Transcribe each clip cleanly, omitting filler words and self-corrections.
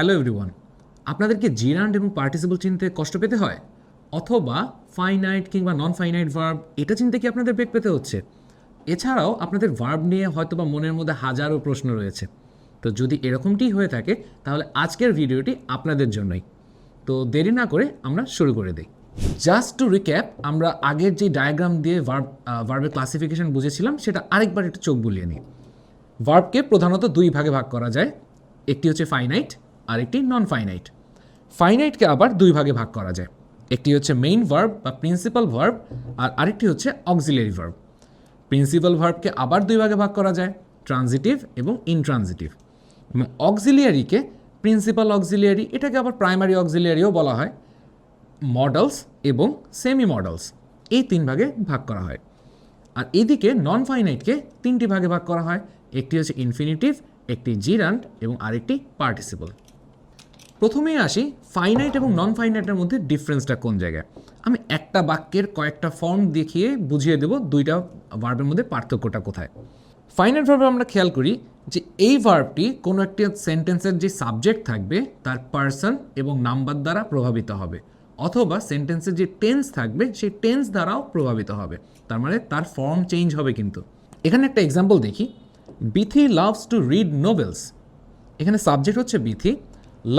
Hello everyone, আপনাদেরকে জিরান্ড এবং participle চিনতে কষ্ট পেতে হয়, অথবা ফাইনাইট কিংবা নন ফাইনাইট ভার্ব এটা চিনতে কি আপনাদের বেগ পেতে হচ্ছে? এছাড়াও আপনাদের ভার্ব নিয়ে হয়তোবা মনের মধ্যে হাজারো প্রশ্ন রয়েছে। তো যদি এরকমটি হয়ে থাকে তাহলে আজকের ভিডিওটি আপনাদের জন্যই। দেরি না করে আমরা শুরু করে দিই। জাস্ট টু রিক্যাপ, আমরা আগের যে ডায়াগ্রাম দিয়ে ভার্বের ক্লাসিফিকেশন বুঝেছিলাম সেটা আরেকবার একটু চোখ বুলিয়ে নিই। ভার্বকে প্রধানত দুই ভাগে ভাগ করা যায়, একটি হচ্ছে ফাইনাইট আর একটি নন ফাইনাইট। ফাইনাইটকে আবার দুই ভাগে ভাগ করা যায়, একটি হচ্ছে মেইন ভার্ব বা প্রিন্সিপাল ভার্ব আর আরেকটি হচ্ছে অক্সিলিয়ারি ভার্ব। প্রিন্সিপাল ভার্বকে আবার দুই ভাগে ভাগ করা যায়, ট্রানজিটিভ এবং ইনট্রানজিটিভ। এবং অক্সিলিয়ারিকে প্রিন্সিপাল অক্সিলিয়ারি, এটাকে আবার প্রাইমারি অক্সিলিয়ারিও বলা হয়, মডেলস এবং সেমি মডেলস, এই তিন ভাগে ভাগ করা হয়। আর এদিকে নন ফাইনাইটকে তিনটি ভাগে ভাগ করা হয়, একটি হচ্ছে ইনফিনিটিভ, একটি জিরান্ড এবং আরেকটি পার্টিসিপল। প্রথমেই আসি ফাইনাইট এবং নন ফাইনাইটের মধ্যে ডিফারেন্সটা কোন জায়গায়। আমি একটা বাক্যের কয়েকটা ফর্ম দেখিয়ে বুঝিয়ে দেব দুইটা ভার্বের মধ্যে পার্থক্যটা কোথায়। ফাইনাইট ভার্বে আমরা খেয়াল করি যে এই ভার্বটি কোনো একটি সেন্টেন্সের যে সাবজেক্ট থাকবে তার পার্সন এবং নাম্বার দ্বারা প্রভাবিত হবে, অথবা সেন্টেন্সের যে টেন্স থাকবে সেই টেন্স দ্বারাও প্রভাবিত হবে। তার মানে তার ফর্ম চেঞ্জ হবে। কিন্তু এখানে একটা এক্সাম্পল দেখি, Bithi loves to read novels. এখানে সাবজেক্ট হচ্ছে Bithi,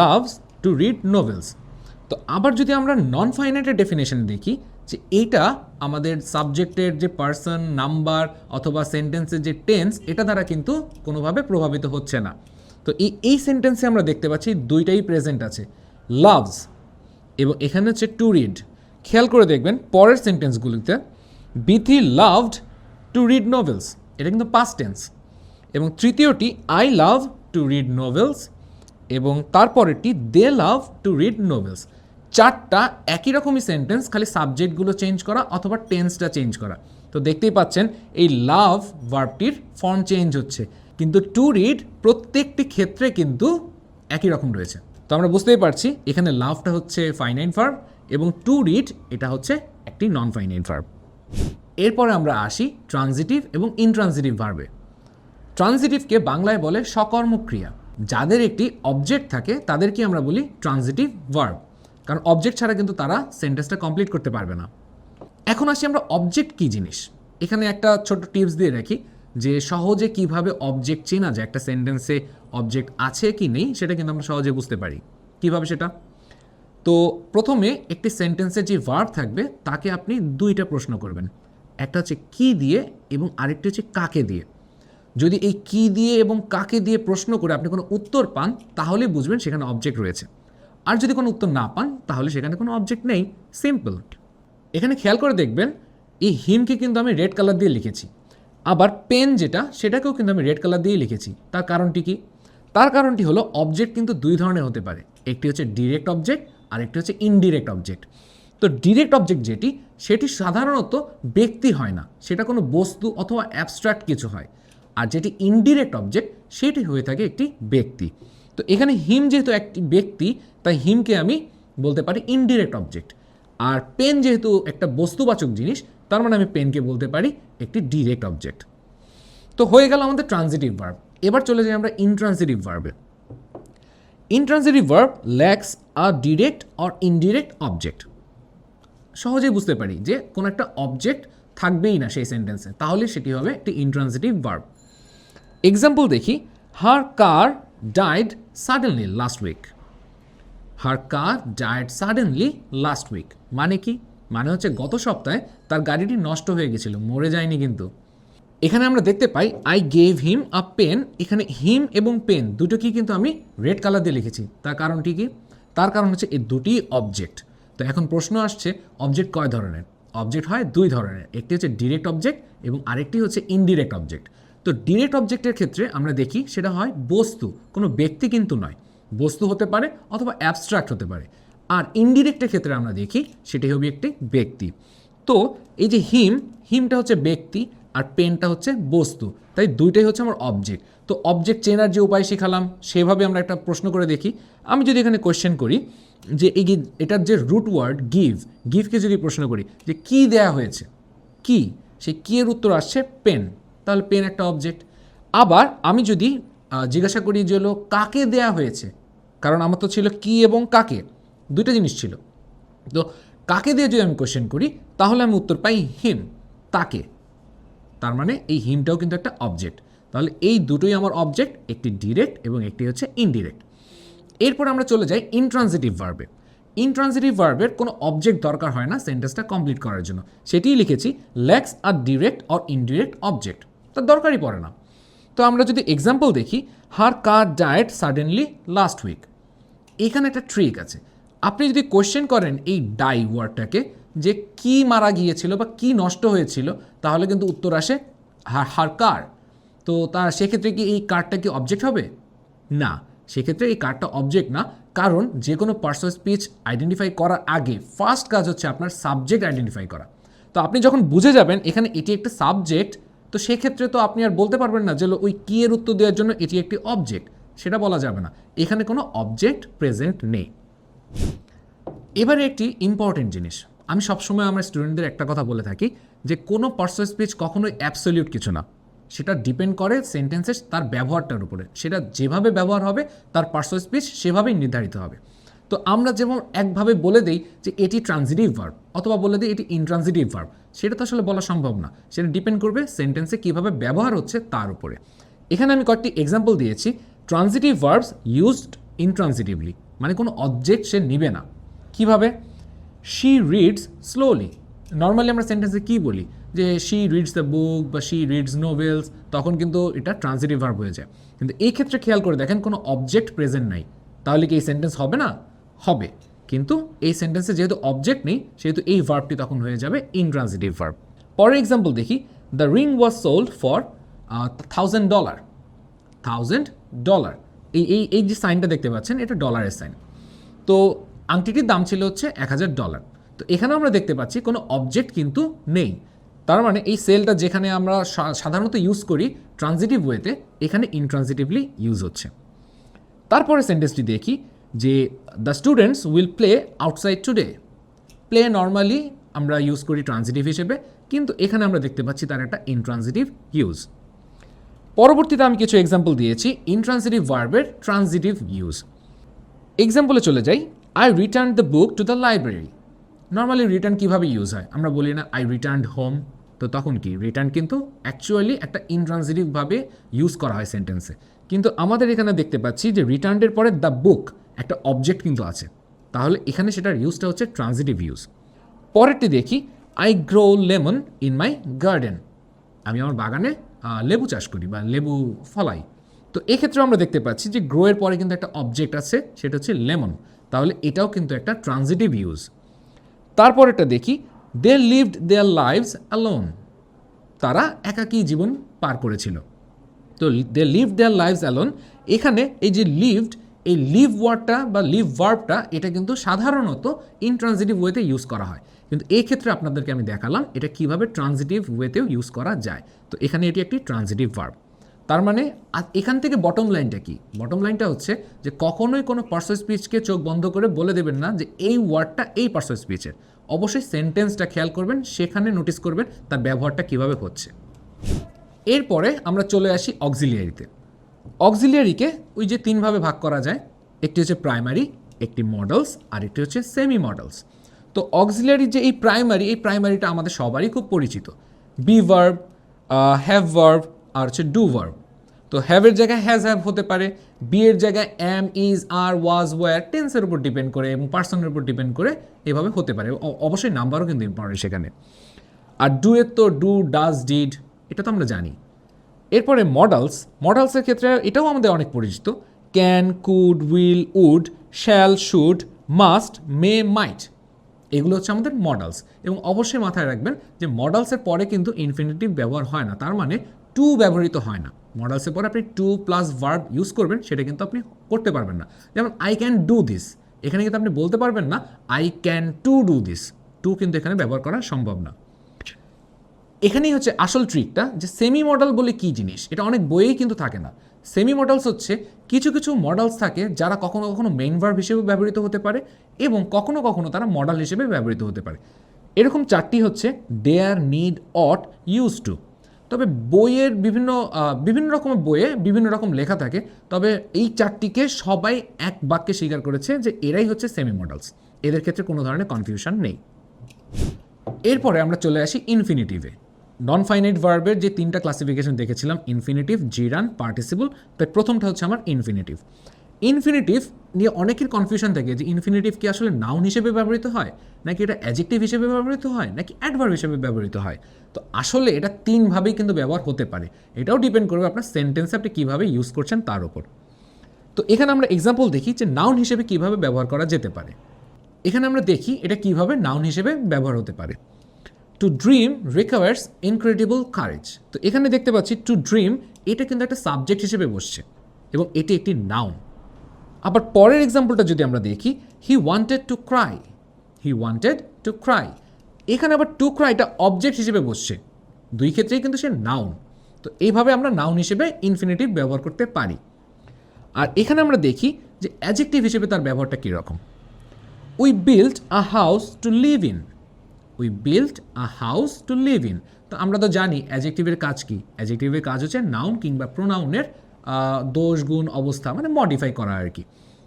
loves to read novels. তো আবার যদি আমরা নন ফাইনাইটের ডেফিনেশন দেখি যে এইটা আমাদের সাবজেক্টের যে পার্সন, নাম্বার অথবা সেন্টেন্সের যে টেন্স, এটা দ্বারা কিন্তু কোনোভাবে প্রভাবিত হচ্ছে না। তো এই সেন্টেন্সে আমরা দেখতে পাচ্ছি দুইটাই প্রেজেন্ট আছে, লাভস এবং এখানে হচ্ছে টু রিড। খেয়াল করে দেখবেন পরের সেন্টেন্সগুলিতে Bithi loved to read novels, এটা কিন্তু পাস্ট টেন্স। এবং তৃতীয়টি I love to read novels, এবং তারপরেরটি they love to read novels. চারটা একই রকমই সেন্টেন্স, খালি সাবজেক্টগুলো চেঞ্জ করা অথবা টেন্সটা চেঞ্জ করা। তো দেখতেই পাচ্ছেন এই লাভ ভার্বটির ফর্ম চেঞ্জ হচ্ছে, কিন্তু টু রিড প্রত্যেকটি ক্ষেত্রে কিন্তু একই রকম রয়েছে। তো আমরা বুঝতেই পারছি এখানে লাভটা হচ্ছে ফাইনাইট ভার্ব এবং টু রিড এটা হচ্ছে একটি নন ফাইনাইট ভার্ব। এরপরে আমরা আসি ট্রানজিটিভ এবং ইনট্রানজিটিভ ভার্বে। ট্রানজিটিভকে বাংলায় বলে সকর্মক্রিয়া। যাদের একটি অবজেক্ট থাকে তাদেরকে আমরা বলি ট্রানজিটিভ ভার্ব, কারণ অবজেক্ট ছাড়া কিন্তু তারা সেন্টেন্সটা কমপ্লিট করতে পারবে না। এখন আসি আমরা অবজেক্ট কী জিনিস। এখানে একটা ছোট্ট টিপস দিয়ে রাখি যে সহজে কিভাবে অবজেক্ট চেনা যায়, একটা সেন্টেন্সে অবজেক্ট আছে কি নেই সেটা কিন্তু আমরা সহজে বুঝতে পারি। কিভাবে সেটা? তো প্রথমে একটি সেন্টেন্সের যে ভার্ব থাকবে তাকে আপনি দুইটা প্রশ্ন করবেন, একটা হচ্ছে কি দিয়ে এবং আরেকটি হচ্ছে কাকে দিয়ে। যদি এই কি দিয়ে এবং কাকে দিয়ে প্রশ্ন করে আপনি কোনো উত্তর পান তাহলে বুঝবেন সেখানে অবজেক্ট রয়েছে, আর যদি কোনো উত্তর না পান তাহলে সেখানে কোনো অবজেক্ট নেই। সিম্পল। এখানে খেয়াল করে দেখবেন এই হিমকে কিন্তু আমি রেড কালার দিয়ে লিখেছি, আবার পেন যেটা সেটাকেও কিন্তু আমি রেড কালার দিয়ে লিখেছি। তার কারণটি কি? তার কারণটি হলো অবজেক্ট কিন্তু দুই ধরনের হতে পারে, একটি হচ্ছে ডিরেক্ট অবজেক্ট আর একটি হচ্ছে ইনডিরেক্ট অবজেক্ট। তো ডিরেক্ট অবজেক্ট সেটি সাধারণত ব্যক্তি হয় না, সেটা কোনো বস্তু অথবা অ্যাবস্ট্রাক্ট কিছু হয়। আর যেটি ইনডিরেক্ট অবজেক্ট সেটি হয়ে থাকে একটি ব্যক্তি। তো এখানে হিম যেহেতু একটি ব্যক্তি তাই হিমকে আমি বলতে পারি ইনডিরেক্ট অবজেক্ট, আর পেন যেহেতু একটা বস্তুবাচক জিনিস তার মানে আমি পেনকে বলতে পারি একটি ডিরেক্ট অবজেক্ট। তো হয়ে গেল আমাদের ট্রানজিটিভ ভার্ব। এবার চলে যাই আমরা ইনট্রানজিটিভ ভার্বে। Intransitive verb lacks a direct or indirect object. সহজেই বুঝতে পারি যে কোনো একটা অবজেক্ট থাকবেই না সেই সেন্টেন্সে, তাহলে সেটি হবে একটি ইনট্রানজিটিভ ভার্ব। এক্সাম্পল দেখি, হার কার ডাইড সাডেনলি লাস্ট উইক। হার কার ডাইড সাডেনলি লাস্ট উইক মানে কি? মানে হচ্ছে গত সপ্তাহে তার গাড়িটি নষ্ট হয়ে গেছিল, মরে যায়নি। কিন্তু এখানে আমরা দেখতে পাই I gave him a pen. এখানে হিম এবং পেন দুটোকেই কিন্তু আমি রেড কালার দিয়ে লিখেছি। তার কারণটি কি? তার কারণ হচ্ছে এই দুটি অবজেক্ট। তো এখন প্রশ্ন আসছে অবজেক্ট কয় ধরনের? অবজেক্ট হয় দুই ধরনের, একটি হচ্ছে ডিরেক্ট অবজেক্ট এবং আরেকটি হচ্ছে ইনডিরেক্ট অবজেক্ট। তো ডিরেক্ট অবজেক্টের ক্ষেত্রে আমরা দেখি সেটা হয় বস্তু, কোনো ব্যক্তি কিন্তু নয়, বস্তু হতে পারে অথবা অ্যাবস্ট্রাক্ট হতে পারে। আর ইনডিরেক্টের ক্ষেত্রে আমরা দেখি সেটি হবে একটি ব্যক্তি। তো এই যে হিমটা হচ্ছে ব্যক্তি আর পেনটা হচ্ছে বস্তু, তাই দুইটাই হচ্ছে আমার অবজেক্ট। তো অবজেক্ট চেনার যে উপায় শিখালাম সেভাবে আমরা একটা প্রশ্ন করে দেখি। আমি যদি এখানে কোয়েশ্চেন করি যে এটার যে রুট ওয়ার্ড গিভকে যদি প্রশ্ন করি যে কি দেয়া হয়েছে, কি, সেই কি এর উত্তর আসছে পেন, তাহলে পেন একটা অবজেক্ট। আবার আমি যদি জিজ্ঞাসা করি যে হলো কাকে দেয়া হয়েছে, কারণ আমার তো ছিল কি এবং কাকে, দুইটা জিনিস ছিল। তো কাকে দিয়ে যদি আমি কোয়েশ্চেন করি তাহলে আমি উত্তর পাই হিম, তাকে। তার মানে এই হিমটাও কিন্তু একটা অবজেক্ট। তাহলে এই দুটোই আমার অবজেক্ট, একটি ডিরেক্ট এবং একটি হচ্ছে ইনডিরেক্ট। এরপর আমরা চলে যাই ইনট্রানজিটিভ ভার্বে। ইনট্রানজিটিভ ভার্বের কোনো অবজেক্ট দরকার হয় না সেন্টেন্সটা কমপ্লিট করার জন্য। সেটিই লিখেছি lakhs a direct or indirect object, তার দরকারই পড়ে না। তো আমরা যদি এক্সাম্পল দেখি, হার কার ডায়েট সাডেনলি লাস্ট উইক, এখানে একটা ট্রিক আছে। আপনি যদি কোয়েশ্চেন করেন এই ডাই ওয়ার্ডটাকে যে কি মারা গিয়েছিল বা কি নষ্ট হয়েছিল, তাহলে কিন্তু উত্তর আসে হার কার। তো তার সেক্ষেত্রে কি এই কারটা কি অবজেক্ট হবে? না, সেক্ষেত্রে এই কারটা অবজেক্ট না, কারণ যে কোনো পার্সোনাল স্পিচ আইডেন্টিফাই করার আগে ফার্স্ট কাজ হচ্ছে আপনার সাবজেক্ট আইডেন্টিফাই করা। তো আপনি যখন বুঝে যাবেন এখানে এটি একটা সাবজেক্ট, তো সেক্ষেত্রে তো আপনি আর বলতে পারবেন না যে ওই কি এর উত্তর দেওয়ার জন্য এটি একটি অবজেক্ট, সেটা বলা যাবে না। এখানে কোনো অবজেক্ট প্রেজেন্ট নেই। এবারে একটি ইম্পর্টেন্ট জিনিস, আমি সবসময় আমার স্টুডেন্টদের একটা কথা বলে থাকি যে কোনো পার্সোনাল স্পিচ কখনোই অ্যাবসলিউট কিছু না, সেটা ডিপেন্ড করে সেন্টেন্সের তার ব্যবহারটার উপরে। সেটা যেভাবে ব্যবহার হবে তার পার্সোনাল স্পিচ সেভাবেই নির্ধারিত হবে। তো আমরা যেমন একভাবে বলে দিই যে এটি ট্রানজিটিভ ভার্ব অথবা বলে দিই এটি ইনট্রানজিটিভ ভার্ব, সেটা তো আসলে বলা সম্ভব না। সেটা ডিপেন্ড করবে সেন্টেন্সে কীভাবে ব্যবহার হচ্ছে তার উপরে। এখানে আমি কয়েকটি এক্সাম্পল দিয়েছি। ট্রানজিটিভ ভার্বস ইউজড ইনট্রানজিটিভলি, মানে কোনো অবজেক্ট সে নিবে না। কিভাবে? She reads slowly. নর্মালি আমরা সেন্টেন্সে কী বলি যে শি রিডস দ্য বুক বা শি রিডস নোভেলস, তখন কিন্তু এটা ট্রানজিটিভ ভার্ব হয়ে যায়। কিন্তু এই ক্ষেত্রে খেয়াল করে দেখেন কোনো অবজেক্ট প্রেজেন্ট নাই, তাহলে কি এই সেন্টেন্স হবে না? হবে। কিন্তু এই সেন্টেন্সে যেহেতু অবজেক্ট নেই সেহেতু এই ভার্বটি তখন হয়ে যাবে ইনট্রানজিটিভ ভার্ব। পরের এক্সাম্পল দেখি, the ring was sold for $1,000। $1,000, এই যে সাইনটা দেখতে পাচ্ছেন এটা ডলারের সাইন। তো আংটিটির দাম ছিল হচ্ছে $1,000। তো এখানে আমরা দেখতে পাচ্ছি কোনো অবজেক্ট কিন্তু নেই, তার মানে এই সেলটা যেখানে আমরা সাধারণত ইউজ করি ট্রানজিটিভ ওয়েতে, এখানে ইনট্রানজিটিভলি ইউজ হচ্ছে। তারপরে সেন্টেন্সটি দেখি যে the students will play outside today. Play normally আমরা ইউজ করি ট্রানজিটিভ হিসেবে, কিন্তু এখানে আমরা দেখতে পাচ্ছি তার একটা ইনট্রানজিটিভ ইউজ। পরবর্তীতে আমি কিছু এক্সাম্পল দিয়েছি ইনট্রানজিটিভ ভার্বের ট্রানজিটিভ ইউজ। এক্সাম্পলে চলে যাই, I return the book to the library. Normally return কীভাবে ইউজ হয়? আমরা বলি না আই রিটার্নড হোম, তো তখন কি রিটার্ন কিন্তু অ্যাকচুয়ালি একটা ইনট্রানজিটিভভাবে ইউজ করা হয় সেন্টেন্সে। কিন্তু আমাদের এখানে দেখতে পাচ্ছি যে রিটার্নের পরে দ্য বুক একটা অবজেক্ট কিন্তু আছে, তাহলে এখানে সেটার ইউজটা হচ্ছে ট্রানজিটিভ ইউজ। পরেরটি দেখি, I grow lemon in my garden. আমি আমার বাগানে লেবু চাষ করি বা লেবু ফলাই। তো এক্ষেত্রে আমরা দেখতে পাচ্ছি যে গ্রো এর পরে কিন্তু একটা অবজেক্ট আছে, সেটা হচ্ছে লেমন, তাহলে এটাও কিন্তু একটা ট্রানজিটিভ ইউজ। তারপরেরটা দেখি, they lived their lives alone. তারা একাকী জীবন পার করেছিল। তো they lived their lives alone, এখানে এই যে লিভড, এই লিভ ওয়ার্ডটা বা লিভ ভার্বটা এটা কিন্তু সাধারণত ইনট্রানজিটিভ ওয়েতে ইউজ করা হয়, কিন্তু এই ক্ষেত্রে আপনাদেরকে আমি দেখালাম এটা কিভাবে ট্রানজিটিভ ওয়েতেও ইউজ করা যায়। তো এখানে এটি একটি ট্রানজিটিভ ভার্ব। তার মানে এখান থেকে বটম লাইনটা কি? বটম লাইনটা হচ্ছে যে কখনোই কোনো পার্সোনাল স্পিচকে চোখ বন্ধ করে বলে দেবেন না যে এই ওয়ার্ডটা এই পার্সোনাল স্পিচের। অবশ্যই সেন্টেন্সটা খেয়াল করবেন, সেখানে নোটিস করবেন তার ব্যবহারটা কিভাবে হচ্ছে। এরপরে আমরা চলে আসি অক্সিলিয়ারিতে। অক্সিলিয়ারিকে ওই যে তিনভাবে ভাগ করা যায়, একটি হচ্ছে প্রাইমারি, একটি মডেলস, আর একটি হচ্ছে সেমি মডেলস। তো অক্সিলিয়ারি যে এই প্রাইমারিটা আমাদের সবারই খুব পরিচিত। বি ভার্ব, হ্যাভ ভার্ব, আর হচ্ছে ডু ভার্ব। তো হ্যাভের জায়গায় হ্যাজ হ্যাভ হতে পারে, বি এর জায়গায় am, is, are, was, were, টেন্সের উপর ডিপেন্ড করে এবং পার্সনের উপর ডিপেন্ড করে এভাবে হতে পারে। অবশ্যই নাম্বারও কিন্তু ইম্পর্টেন্ট সেখানে। আর ডু এর তো ডু, ডাজ, ডিড, এটা তো আমরা জানি। এরপরে মডেলসের ক্ষেত্রে এটাও আমাদের অনেক পরিচিত। Can, could, will, would, shall, should, must, may, might, এগুলো হচ্ছে আমাদের মডেলস। এবং অবশ্যই মাথায় রাখবেন যে মডেলসের পরে কিন্তু ইনফিনিটিভ ব্যবহার হয় না, তার মানে টু ব্যবহৃত হয় না। মডেলসের পরে আপনি টু প্লাস ভার্ব ইউজ করবেন, সেটা কিন্তু আপনি করতে পারবেন না। যেমন আই ক্যান ডু দিস, এখানে কিন্তু আপনি বলতে পারবেন না I can to do this, to কিন্তু এখানে ব্যবহার করা সম্ভব না। এখানেই হচ্ছে আসল ট্রিকটা যে সেমি মডেল বলে কী জিনিস, এটা অনেক বইয়েই কিন্তু থাকে না। সেমি মডেলস হচ্ছে কিছু কিছু মডেলস থাকে যারা কখনো কখনো মেইন ভার্ব হিসেবে ব্যবহৃত হতে পারে এবং কখনো কখনো তারা মডেল হিসেবে ব্যবহৃত হতে পারে। এরকম চারটি হচ্ছে dare, need, ought, use to. তো তবে বইয়ের বিভিন্ন রকমের বইয়ে বিভিন্ন রকম লেখা থাকে, তবে এই চারটিকে সবাই এক বাক্যে স্বীকার করেছে যে এরাই হচ্ছে সেমি মডেলস। এদের ক্ষেত্রে কোনো ধরনের কনফিউশন নেই। এরপরে আমরা চলে আসি ইনফিনিটিভে। নন ফাইনাইট ভার্বের যে তিনটা ক্লাসিফিকেশন দেখেছিলাম, ইনফিনিটিভ, জিরান্ড, পার্টিসিপল, তাই প্রথমটা হচ্ছে আমার ইনফিনিটিভ। ইনফিনিটিভ নিয়ে অনেকের কনফিউশন থাকে যে ইনফিনিটিভ কি আসলে নাউন হিসেবে ব্যবহৃত হয়, নাকি এটা অ্যাডজেক্টিভ হিসেবে ব্যবহৃত হয়, নাকি অ্যাডভার্ব হিসেবে ব্যবহৃত হয়। তো আসলে এটা তিনভাবেই কিন্তু ব্যবহার হতে পারে, এটাও ডিপেন্ড করবে আপনার সেন্টেন্সে আপনি কীভাবে ইউজ করছেন তার উপর। তো এখানে আমরা এক্সাম্পল দেখি যে নাউন হিসেবে কীভাবে ব্যবহার করা যেতে পারে। এখানে আমরা দেখি এটা কীভাবে নাউন হিসেবে ব্যবহার হতে পারে। To dream requires incredible courage. তো এখানে দেখতে পাচ্ছি টু ড্রিম এটা কিন্তু একটা সাবজেক্ট হিসেবে বসছে এবং এটি একটি নাউন। আবার পরের এক্সাম্পলটা যদি আমরা দেখি, he wanted to cry, he wanted to cry, এখানে আবার টু ক্রাইটা অবজেক্ট হিসেবে বসছে, দুই ক্ষেত্রেই কিন্তু সে নাউন। তো এইভাবে আমরা নাউন হিসেবে ইনফিনিটিভ ব্যবহার করতে পারি। আর এখানে আমরা দেখি যে অ্যাডজেক্টিভ হিসেবে তার ব্যবহারটা কীরকম। We build a house to live in, we build a house to live in. তো আমরা তো জানি অ্যাডজেক্টিভের কাজ কি, অ্যাডজেক্টিভের কাজ হচ্ছে নাউন কিংবা প্রোনাউনের দোষ গুণ অবস্থা মানে মডিফাই করা আর কি।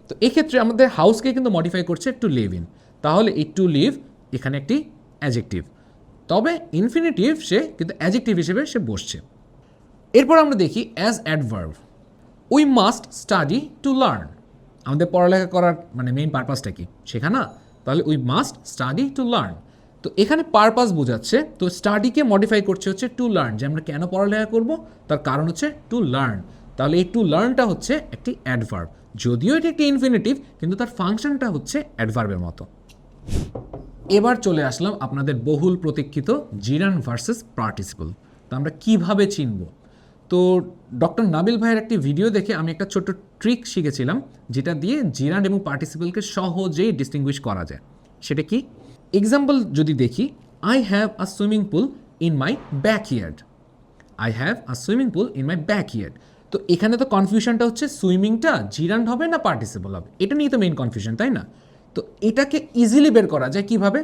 তো এক্ষেত্রে আমাদের হাউসকে কিন্তু মডিফাই করছে টু লিভ ইন, তাহলে এই টু লিভ এখানে একটি অ্যাডজেক্টিভ, তবে ইনফিনিটিভ সে কিন্তু অ্যাডজেক্টিভ হিসেবে সে বসছে। এরপর আমরা দেখি as adverb, we must study to learn. আমাদের পড়ালেখা করার মানে মেইন পারপাসটা কি, শেখা না? তাহলে we must study to learn. তো এখানে পারপাস বোঝাচ্ছে, তো স্টাডিকে মডিফাই করছে হচ্ছে টু লার্ন, যে আমরা কেন পড়ালেখা করব তার কারণ হচ্ছে টু লার্ন। তাহলে এই টু লার্নটা হচ্ছে একটি অ্যাডভার্ব, যদিও এটি একটি ইনফিনিটিভ কিন্তু তার ফাংশনটা হচ্ছে অ্যাডভার্বের মতো। এবার চলে আসলাম আপনাদের বহুল প্রতীক্ষিত জিরান্ড ভার্সেস পার্টিসিপল। তো আমরা কিভাবে চিনব? তো ডক্টর নাবিল ভাইয়ের একটি ভিডিও দেখে আমি একটা ছোট্ট ট্রিক শিখেছিলাম, যেটা দিয়ে জিরান্ড এবং পার্টিসিপলকে সহজেই ডিস্টিংগুইশ করা যায়। সেটা কি? এক্সাম্পল যদি দেখি, I have a swimming pool in my backyard, I have a swimming pool in my backyard. তো এখানে তো কনফিউশনটা হচ্ছে সুইমিংটা জিরান্ড হবে না পার্টিসিপল হবে, এটা নিয়ে তো মেইন কনফিউশন, তাই না? তো এটাকে ইজিলি বের করা যায় কীভাবে?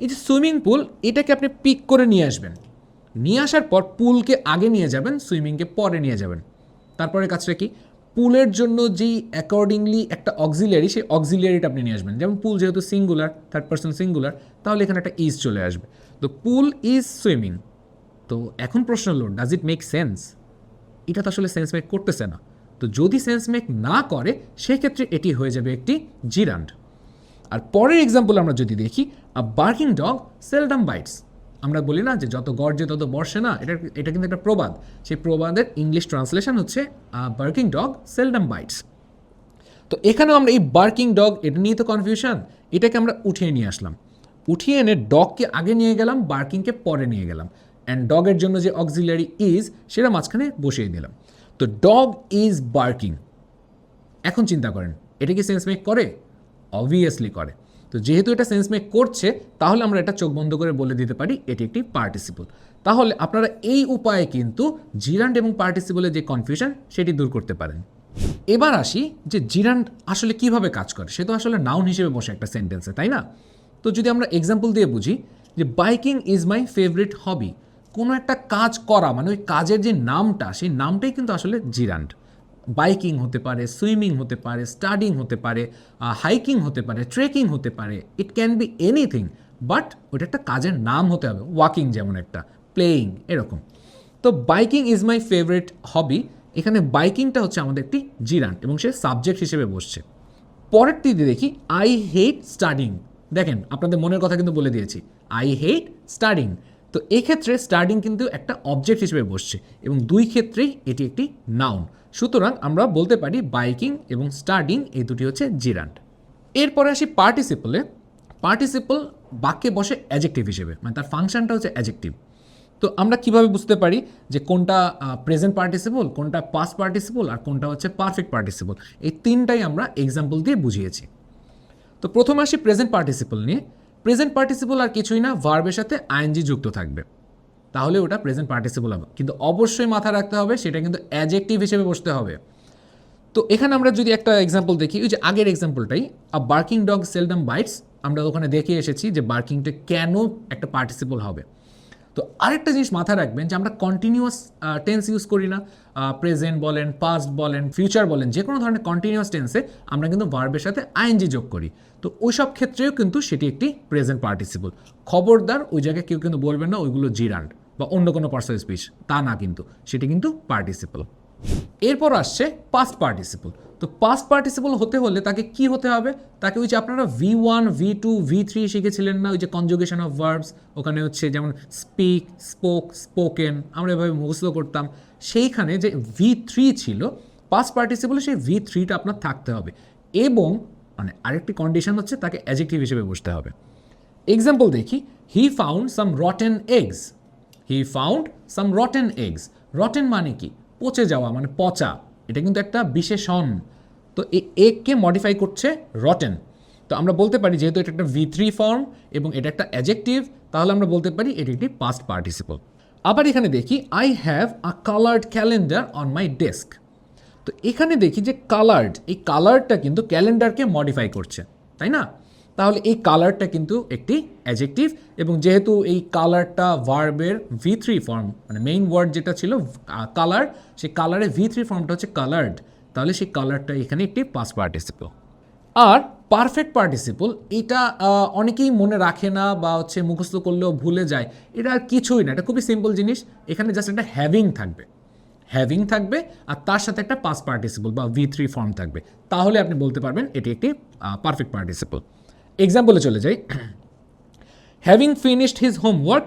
এই যে সুইমিং পুল, এটাকে আপনি পিক করে নিয়ে আসবেন, নিয়ে আসার পর পুলকে আগে নিয়ে যাবেন, সুইমিংকে পরে নিয়ে যাবেন। তারপরে কাজটা কি? পুলের জন্য যেই অ্যাকর্ডিংলি একটা অক্সিলিয়ারি, সেই অক্সিলিয়ারিটা আপনি নিয়ে আসবেন। যেমন পুল যেহেতু সিঙ্গুলার, থার্ড পারসন সিঙ্গুলার, তাহলে এখানে একটা ইজ চলে আসবে। তো পুল ইজ সুইমিং। তো এখন প্রশ্ন হলো, ডাজ ইট মেক সেন্স? এটা তো আসলে সেন্স মেক করতেছে না। তো যদি সেন্স মেক না করে সেক্ষেত্রে এটি হয়ে যাবে একটি জিরান্ড। আর পরের এক্সাম্পল আমরা যদি দেখি, আ বার্কিং ডগ সেলডম বাইটস। আমরা বলি না যে যত গর্জে তত বর্ষে না, এটা কিন্তু একটা প্রবাদ। সেই প্রবাদের ইংলিশ ট্রান্সলেশন হচ্ছে আ বার্কিং ডগ সেলডম বাইটস। তো এখানেও আমরা এই বার্কিং ডগ, এটা নিয়ে তো কনফিউশন, এটাকে আমরা উঠিয়ে নিয়ে আসলাম, উঠিয়ে এনে ডগকে আগে নিয়ে গেলাম, বার্কিংকে পরে নিয়ে গেলাম, অ্যান্ড ডগের জন্য যে অক্সিলারি ইজ সেটা মাঝখানে বসিয়ে দিলাম। তো ডগ ইজ বার্কিং। এখন চিন্তা করেন, এটা কি সেন্স মেক করে? অবভিয়াসলি করে। তো যেহেতু এটা সেন্স মেক করছে, তাহলে আমরা এটা চোখ বন্ধ করে বলে দিতে পারি এটি একটি পার্টিসিপল। তাহলে আপনারা এই উপায়ে কিন্তু জিরান্ড এবং পার্টিসিপলের যে কনফিউশন সেটি দূর করতে পারেন। এবার আসি যে জিরান্ড আসলে কিভাবে কাজ করে। সে তো আসলে নাউন হিসেবে বসে একটা সেন্টেন্সে, তাই না? তো যদি আমরা এক্সাম্পল দিয়ে বুঝি যে biking is my favourite hobby, কোনো একটা কাজ করা মানে ওই কাজের যে নামটা, সেই নামটাই কিন্তু আসলে জিরান্ড। বাইকিং হতে পারে, সুইমিং হতে পারে, স্টাডিং হতে পারে, হাইকিং হতে পারে, ট্রেকিং হতে পারে, it can be anything, but ওটা একটা কাজের নাম হতে হবে। ওয়াকিং যেমন একটা, প্লেয়িং এরকম। তো biking is my favourite hobby, এখানে বাইকিংটা হচ্ছে আমাদের একটি জিরান্ড এবং সে সাবজেক্ট হিসেবে বসছে। পরেরটি দেখি, আই হেট স্টাডিং। দেখেন আপনাদের মনের কথা কিন্তু বলে দিয়েছি, আই হেট স্টাডিং। তো এক্ষেত্রে স্টাডিং কিন্তু একটা অবজেক্ট হিসেবে বসছে এবং দুই ক্ষেত্রেই এটি একটি নাউন। সুতরাং আমরা বলতে পারি বাইকিং এবং স্টাডিং এই দুটি হচ্ছে জিরান্ড। এরপরে আসি পার্টিসিপলে। পার্টিসিপল বাক্যে বসে অ্যাডজেক্টিভ হিসেবে, মানে তার ফাংশনটা হচ্ছে অ্যাডজেক্টিভ। তো আমরা কিভাবে বুঝতে পারি যে কোনটা প্রেজেন্ট পার্টিসিপল, কোনটা পাস্ট পার্টিসিপল আর কোনটা হচ্ছে পারফেক্ট পার্টিসিপল? এই তিনটাই আমরা এক্সাম্পল দিয়ে বুঝিয়েছি। তো প্রথমে আসি প্রেজেন্ট পার্টিসিপল নিয়ে। প্রেজেন্ট পার্টিসিপল আর কিছুই না, ভার্বের সাথে আইএনজি যুক্ত থাকবে, তাহলে ওটা প্রেজেন্ট পার্টিসিপল হবে। কিন্তু অবশ্যই মাথায় রাখতে হবে সেটা কিন্তু অ্যাডজেক্টিভ হিসেবে বসতে হবে। তো এখানে আমরা যদি একটা এক্সাম্পল দেখি, ওই যে আগের এক্সাম্পলটাই, a barking dog seldom bites, আমরা ওখানে দেখে এসেছি যে বার্কিংটা কেন একটা পার্টিসিপল হবে। তো আরেকটা জিনিস মাথায় রাখবেন যে আমরা কন্টিনিউয়াস টেন্স ইউজ করি না, প্রেজেন্ট বলেন, পাস্ট বলেন, ফিউচার বলেন, যে কোনো ধরনের কন্টিনিউয়াস টেন্সে আমরা কিন্তু ভার্বের সাথে আইএনজি যোগ করি। তো ওই সব ক্ষেত্রেও কিন্তু সেটি একটি প্রেজেন্ট পার্টিসিপল। খবরদার ওই জায়গায় কেউ কিন্তু বলবেন না ওইগুলো জিরান্ড বা অন্য কোনো পার্সোনাল স্পিচ, তা না, কিন্তু সেটি কিন্তু পার্টিসিপল। এরপর আসছে পাস্ট পার্টিসিপল। তো পাস্ট পার্টিসিপল হতে হলে তাকে কি হতে হবে? তাকে ওই যে আপনারা V1, V2, V3 শিখেছিলেন না, ওই যে কনজুগেশন অফ ভার্বস, ওখানে হচ্ছে যেমন স্পিক, স্পোক, স্পোকেন, আমরা এভাবে মুখস্থ করতাম। সেইখানে যে V3 ছিল পাস্ট পার্টিসিপলে, সেই V3টা আপনার থাকতে হবে। এবং মানে আরেকটি কন্ডিশন হচ্ছে তাকে অ্যাডজেক্টিভ হিসেবে বসতে হবে। এক্সাম্পল দেখি, he found some rotten eggs. He found some rotten eggs. Rotten মানে কি? পচে যাওয়া, মানে পচা। এটা কিন্তু একটা বিশেষণ। তো এই এগকে মডিফাই করছে রটেন। তো আমরা বলতে পারি যেহেতু এটা একটা V3 ফর্ম এবং এটা একটা অ্যাডজেক্টিভ, তাহলে আমরা বলতে পারি এটি একটি পাস্ট পার্টিসিপল। আবার এখানে দেখি, I have a coloured calendar on my desk. তো এখানে দেখি যে কালার্ড, এই কালারটা কিন্তু ক্যালেন্ডারকে মডিফাই করছে, তাই না? তাহলে এই কালারটা কিন্তু একটি অ্যাডজেক্টিভ, এবং যেহেতু এই কালারটা ভার্বের V3 ফর্ম, মানে মেইন ওয়ার্ড যেটা ছিল কালার, সেই কালারের V3 ফর্মটা হচ্ছে কালার্ড, তাহলে সেই কালারটা এখানে একটি পাস্ট পার্টিসিপল। আর পারফেক্ট পার্টিসিপল, এটা অনেকেই মনে রাখে না বা হচ্ছে মুখস্থ করলেও ভুলে যায়। এটা আর কিছুই না, এটা খুবই সিম্পল জিনিস। এখানে জাস্ট একটা হ্যাভিং থাকবে, হ্যাভিং থাকবে, আর তার সাথে একটা পাস্ট পার্টিসিপল বা V3 ফর্ম থাকবে, তাহলে আপনি বলতে পারবেন এটি একটি পারফেক্ট পার্টিসিপল। এক্সাম্পলে চলে যাই, having finished his homework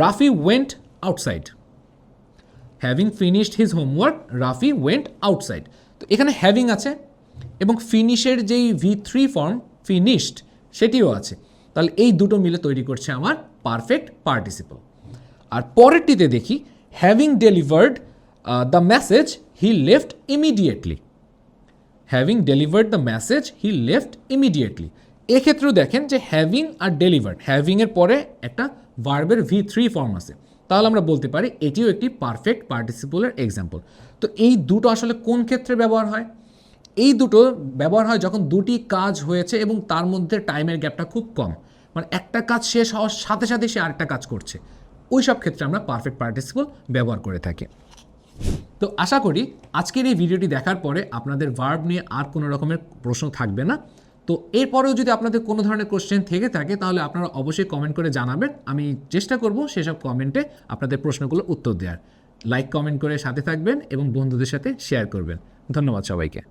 Rafi went outside. Having finished his homework Rafi went outside. তো এখানে হ্যাভিং আছে এবং ফিনিশের যেই V3 ফর্ম ফিনিশড সেটিও আছে, তাহলে এই দুটো মিলে তৈরি করছে আমার পারফেক্ট পার্টিসিপল। আর পরেরটিতে দেখি, having delivered the message he left immediately. Having delivered the message he left immediately. এক্ষেত্রেও দেখেন যে হ্যাভিং আর ডেলিভার্ড, হ্যাভিংয়ের পরে একটা ভার্বের V3 ফর্ম আছে, তাহলে আমরা বলতে পারি এটিও একটি পারফেক্ট পার্টিসিপলের এক্সাম্পল। তো এই দুটো আসলে কোন ক্ষেত্রে ব্যবহার হয়? এই দুটো ব্যবহার হয় যখন দুটি কাজ হয়েছে এবং তার মধ্যে টাইমের গ্যাপটা খুব কম, মানে একটা কাজ শেষ হওয়ার সাথে সাথে সে আরেকটা কাজ করছে, ওই সব ক্ষেত্রে আমরা পারফেক্ট পার্টিসিপল ব্যবহার করে থাকি। তো আশা করি আজকের এই ভিডিওটি দেখার পরে আপনাদের ভার্ব নিয়ে আর কোনো রকমের প্রশ্ন থাকবে না। তো এরপরেও যদি আপনাদের কোনো ধরনের কোশ্চেন থেকে থাকে তাহলে আপনারা অবশ্যই কমেন্ট করে জানাবেন, আমি চেষ্টা করব সেসব কমেন্টে আপনাদের প্রশ্নগুলোর উত্তর দেওয়ার। লাইক কমেন্ট করে সাথে থাকবেন এবং বন্ধুদের সাথে শেয়ার করবেন। ধন্যবাদ সবাইকে।